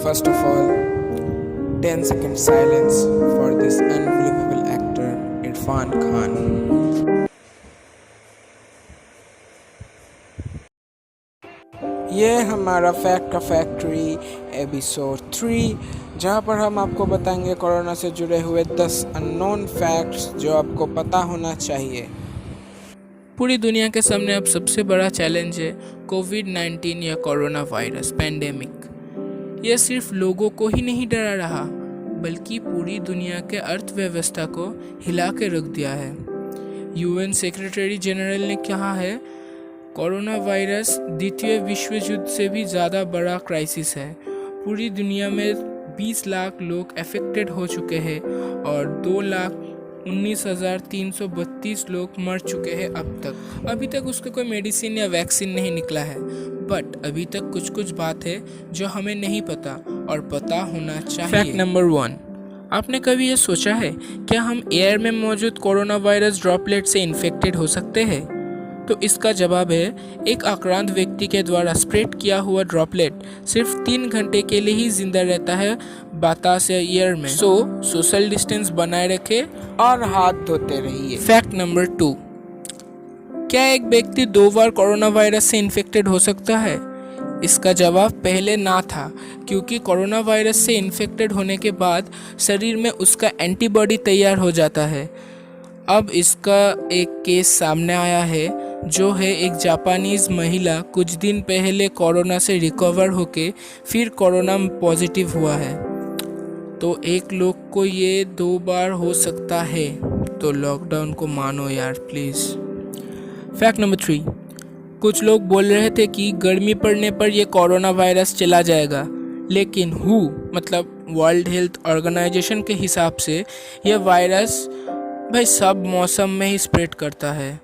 First of all, 10-second silence for this unbelievable actor Irfan Khan. ये हमारा fact का factory episode 3, जहाँ पर हम आपको बताएंगे कोरोना से जुड़े हुए 10 अननोन फैक्ट्स जो आपको पता होना चाहिए। पूरी दुनिया के सामने अब सबसे बड़ा चैलेंज है कोविड-19 या कोरोना वायरस पैंडेमिक। यह सिर्फ लोगों को ही नहीं डरा रहा, बल्कि पूरी दुनिया के अर्थव्यवस्था को हिला के रख दिया है। यूएन सेक्रेटरी जनरल ने कहा है, कोरोना वायरस द्वितीय विश्व युद्ध से भी ज़्यादा बड़ा क्राइसिस है। पूरी दुनिया में 20 लाख लोग अफेक्टेड हो चुके हैं और 2,19,332 लोग मर चुके हैं अब तक। अभी तक उसका कोई मेडिसिन या वैक्सीन नहीं निकला है, बट अभी तक कुछ कुछ बात है जो हमें नहीं पता और पता होना चाहिए। फैक्ट नंबर 1, आपने कभी ये सोचा है क्या हम एयर में मौजूद कोरोना वायरस ड्रॉपलेट से इन्फेक्टेड हो सकते हैं? तो इसका जवाब है, एक आक्रांत व्यक्ति के द्वारा स्प्रेड किया हुआ ड्रॉपलेट सिर्फ 3 घंटे के लिए ही जिंदा रहता है बतास या एयर में। सोशल डिस्टेंस बनाए रखें और हाथ धोते रहिए। फैक्ट नंबर 2, क्या एक व्यक्ति 2 बार कोरोना वायरस से इन्फेक्टेड हो सकता है? इसका जवाब पहले ना था, क्योंकि कोरोना वायरस से इन्फेक्टेड होने के बाद शरीर में उसका एंटीबॉडी तैयार हो जाता है। अब इसका एक केस सामने आया है, जो है एक जापानीज़ महिला कुछ दिन पहले कोरोना से रिकवर होके फिर कोरोना पॉजिटिव हुआ है। तो एक लोग को ये 2 बार हो सकता है, तो लॉकडाउन को मानो यार प्लीज़। फैक्ट नंबर 3, कुछ लोग बोल रहे थे कि गर्मी पड़ने पर यह कोरोना वायरस चला जाएगा, लेकिन मतलब वर्ल्ड हेल्थ ऑर्गेनाइजेशन के हिसाब से यह वायरस भाई सब मौसम में ही स्प्रेड करता है,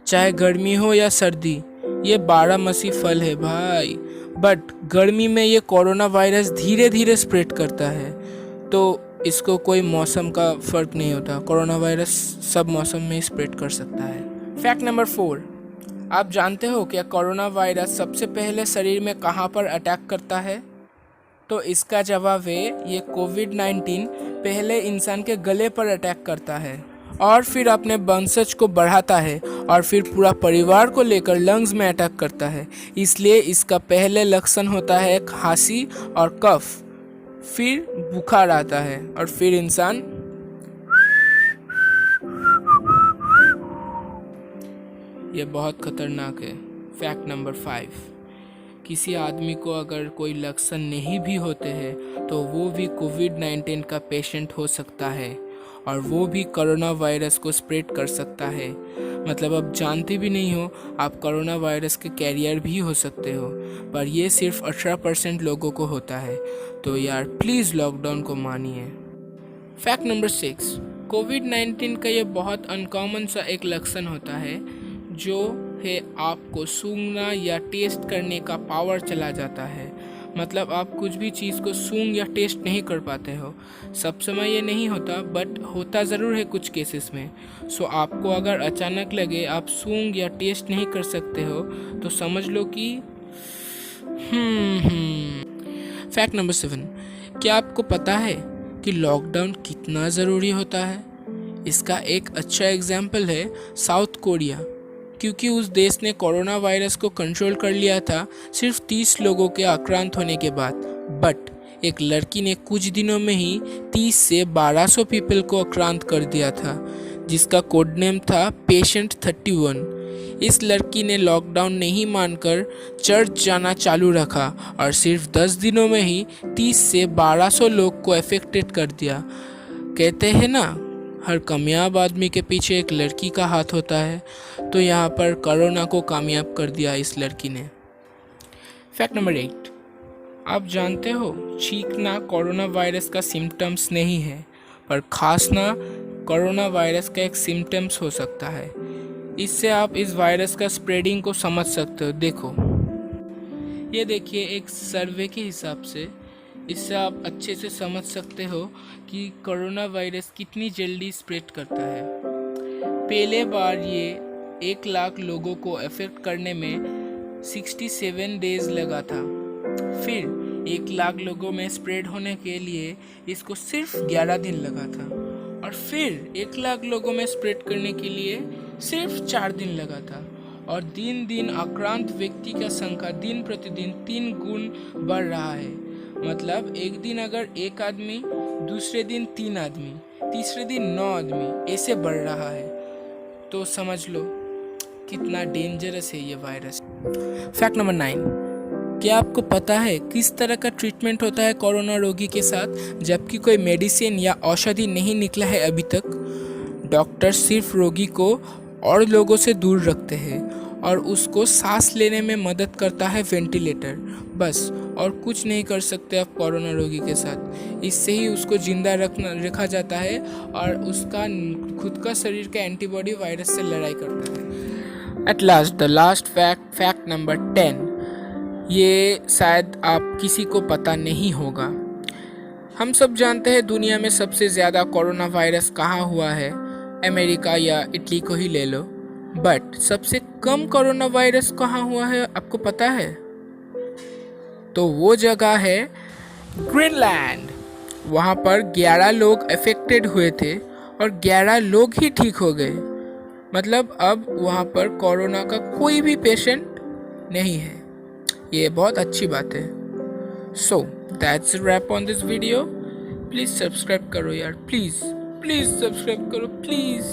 चाहे गर्मी हो या सर्दी। ये 12 मासी फल है भाई, बट गर्मी में ये कोरोना वायरस धीरे धीरे स्प्रेड करता है, तो इसको कोई मौसम का फ़र्क नहीं होता। कोरोना वायरस सब मौसम में ही स्प्रेड कर सकता है। फैक्ट नंबर 4, आप जानते हो क्या कोरोना वायरस सबसे पहले शरीर में कहाँ पर अटैक करता है? तो इसका जवाब है, ये कोविड-19 पहले इंसान के गले पर अटैक करता है और फिर अपने वंशज को बढ़ाता है और फिर पूरा परिवार को लेकर लंग्स में अटैक करता है। इसलिए इसका पहले लक्षण होता है खांसी और कफ, फिर बुखार आता है और फिर इंसान ये बहुत खतरनाक है। फैक्ट नंबर 5, किसी आदमी को अगर कोई लक्षण नहीं भी होते हैं तो वो भी कोविड-19 का पेशेंट हो सकता है और वो भी कोरोना वायरस को स्प्रेड कर सकता है। मतलब अब जानते भी नहीं हो, आप कोरोना वायरस के कैरियर भी हो सकते हो, पर ये सिर्फ 18% लोगों को होता है। तो यार प्लीज़ लॉकडाउन को मानिए। फैक्ट नंबर 6, कोविड-19 का ये बहुत अनकॉमन सा एक लक्षण होता है, जो है आपको सूंघना या टेस्ट करने का पावर चला जाता है। मतलब आप कुछ भी चीज़ को सूंघ या टेस्ट नहीं कर पाते हो। सब समय ये नहीं होता, बट होता ज़रूर है कुछ केसेस में। सो आपको अगर अचानक लगे आप सूंघ या टेस्ट नहीं कर सकते हो, तो समझ लो कि फैक्ट नंबर 7, क्या आपको पता है कि लॉकडाउन कितना ज़रूरी होता है? इसका एक अच्छा एग्जाम्पल है साउथ कोरिया, क्योंकि उस देश ने कोरोना वायरस को कंट्रोल कर लिया था सिर्फ 30 लोगों के आक्रांत होने के बाद, बट एक लड़की ने कुछ दिनों में ही 30 से 1200 पीपल को आक्रांत कर दिया था, जिसका कोड नेम था पेशेंट 31। इस लड़की ने लॉकडाउन नहीं मानकर चर्च जाना चालू रखा और सिर्फ 10 दिनों में ही 30 से 1200 लोग को अफेक्टेड कर दिया। कहते हैं ना, हर कामयाब आदमी के पीछे एक लड़की का हाथ होता है, तो यहाँ पर कोरोना को कामयाब कर दिया इस लड़की ने। फैक्ट नंबर 8, आप जानते हो छींकना कोरोना वायरस का सिम्टम्स नहीं है, पर खांसना कोरोना वायरस का एक सिम्टम्स हो सकता है। इससे आप इस वायरस का स्प्रेडिंग को समझ सकते हो। देखो, ये देखिए, एक सर्वे के हिसाब से इससे आप अच्छे से समझ सकते हो कि कोरोना वायरस कितनी जल्दी स्प्रेड करता है। पहले बार ये 1 लाख लोगों को अफेक्ट करने में 67 डेज लगा था, फिर 1 लाख लोगों में स्प्रेड होने के लिए इसको सिर्फ 11 दिन लगा था, और फिर 1 लाख लोगों में स्प्रेड करने के लिए सिर्फ 4 दिन लगा था, और दिन दिन आक्रांत व्यक्ति का संख्या दिन प्रतिदिन 3 गुण बढ़ रहा है। मतलब एक दिन अगर 1 आदमी, दूसरे दिन 3 आदमी, तीसरे दिन 9 आदमी, ऐसे बढ़ रहा है। तो समझ लो कितना डेंजरस है ये वायरस। फैक्ट नंबर 9, क्या आपको पता है किस तरह का ट्रीटमेंट होता है कोरोना रोगी के साथ, जबकि कोई मेडिसिन या औषधि नहीं निकला है अभी तक? डॉक्टर सिर्फ रोगी को और लोगों से दूर रखते हैं और उसको सांस लेने में मदद करता है वेंटिलेटर, बस। और कुछ नहीं कर सकते आप कोरोना रोगी के साथ। इससे ही उसको जिंदा रखा जाता है और उसका खुद का शरीर का एंटीबॉडी वायरस से लड़ाई करता है। At last the last fact number 10, ये शायद आप किसी को पता नहीं होगा। हम सब जानते हैं दुनिया में सबसे ज़्यादा कोरोना वायरस कहाँ हुआ है, अमेरिका या इटली को ही ले लो। बट सबसे कम कोरोना वायरस कहाँ हुआ है आपको पता है? तो वो जगह है ग्रीनलैंड। वहाँ पर 11 लोग अफेक्टेड हुए थे और 11 लोग ही ठीक हो गए। मतलब अब वहाँ पर कोरोना का कोई भी पेशेंट नहीं है। ये बहुत अच्छी बात है। So that's wrap on this video. Please subscribe करो यार, प्लीज़ सब्सक्राइब करो प्लीज़।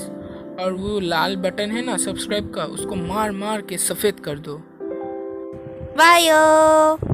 और वो लाल बटन है ना सब्सक्राइब का, उसको मार मार के सफ़ेद कर दो। बायो।